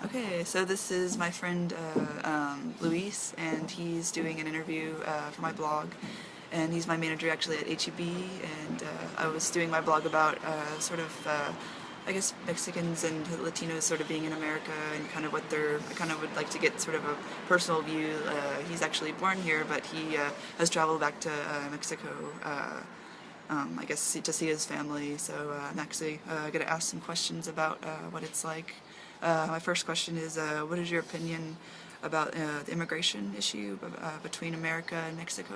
Okay, so this is my friend Luis, and he's doing an interview for my blog. And he's my manager actually at HEB, and I was doing my blog about I guess Mexicans and Latinos sort of being in America and kind of what they're. I kind of would like to get sort of a personal view. He's actually born here, but he has traveled back to Mexico. I guess to see his family. So I'm actually going to ask some questions about what it's like. My first question is, what is your opinion about the immigration issue between America and Mexico?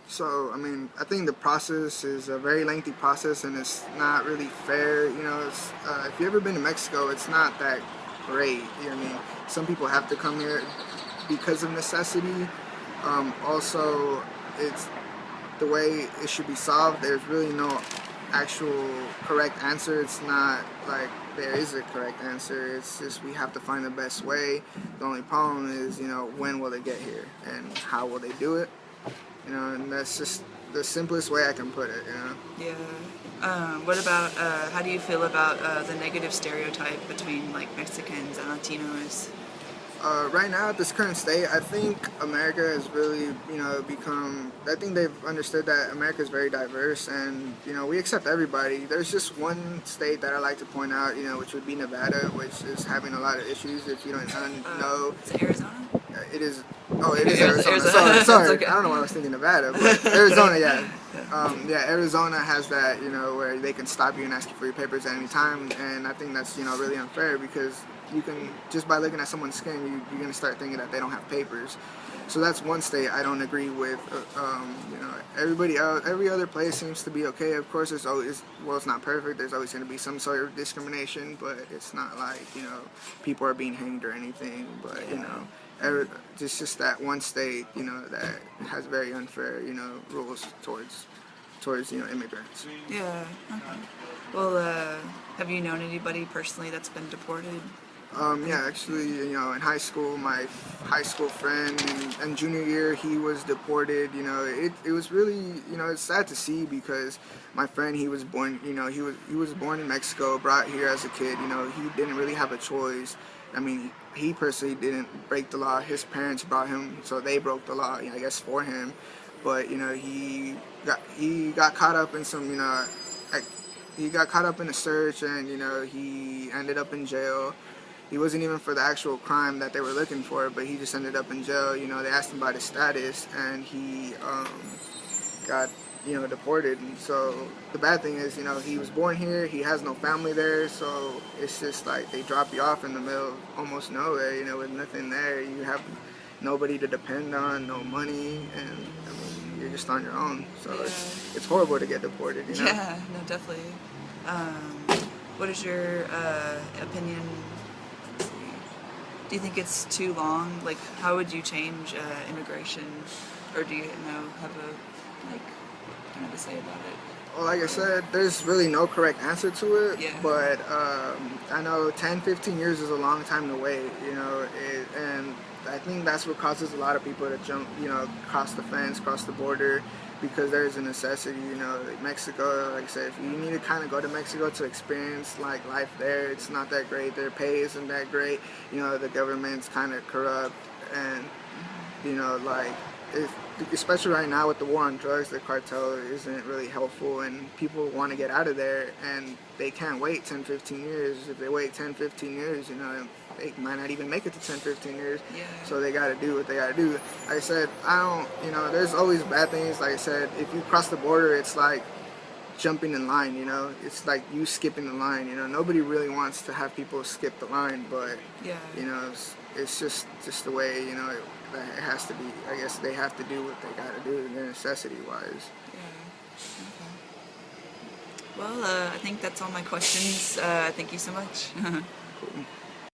So, I mean, I think the process is a very lengthy process and it's not really fair. If you've ever been to Mexico, it's not that great. I mean, some people have to come here because of necessity. Also, it's the way it should be solved. There's really no actual correct answer. It's not like there is a correct answer. It's just we have to find the best way. The only problem is, when will they get here and how will they do it? And that's just the simplest way I can put it, Yeah. What about, how do you feel about the negative stereotype between like Mexicans and Latinos? Right now, at this current state, I think America has really, I think they've understood that America is very diverse and, we accept everybody. There's just one state that I like to point out, which would be Nevada, which is having a lot of issues if you don't know. Is it Arizona? It is, it is Arizona. Sorry. Okay. I don't know why I was thinking Nevada, but Arizona, yeah. Arizona has that, where they can stop you and ask you for your papers at any time, and I think that's, really unfair because you can, just by looking at someone's skin, you're going to start thinking that they don't have papers. So that's one state I don't agree with. Everybody else, every other place seems to be okay. Of course, there's always, well, it's not perfect. There's always going to be some sort of discrimination, but it's not like, people are being hanged or anything. But, it's just that one state, that has very unfair, rules towards immigrants. Yeah. Okay. Well, have you known anybody personally that's been deported? Yeah, actually, in high school, my high school friend in junior year, he was deported. It was really, it's sad to see because my friend, he was born, he was born in Mexico, brought here as a kid. He didn't really have a choice. I mean, he personally didn't break the law. His parents brought him, so they broke the law, I guess, for him. But he got caught up in some, he got caught up in a search, and he ended up in jail. He wasn't even for the actual crime that they were looking for, but he just ended up in jail. They asked him about his status, and he got deported. And so the bad thing is, he was born here, he has no family there, so it's just like they drop you off in the middle of almost nowhere, with nothing there. You have nobody to depend on, no money, and I mean, you're just on your own. So yeah. It's horrible to get deported, Yeah, no, definitely. What is your opinion? Do you think it's too long? Like, how would you change immigration, or do you have to say about it? Well, like I said, there's really no correct answer to it. Yeah. But I know 10, 15 years is a long time to wait. And I think that's what causes a lot of people to jump, cross the fence, cross the border, because there's a necessity. Like Mexico, like I said, if you need to kind of go to Mexico to experience like life there, it's not that great. Their pay isn't that great. The government's kind of corrupt, and especially right now with the war on drugs, the cartel isn't really helpful, and people want to get out of there, and they can't wait 10, 15 years. If they wait 10, 15 years, they might not even make it to 10, 15 years. Yeah. So they got to do what they got to do. Like I said, there's always bad things. Like I said, if you cross the border, it's like jumping in line, It's like you skipping the line, Nobody really wants to have people skip the line, but, yeah. It's just the way, it has to be. I guess they have to do what they got to do, necessity-wise. Yeah. Okay. Well, I think that's all my questions. Thank you so much. Cool.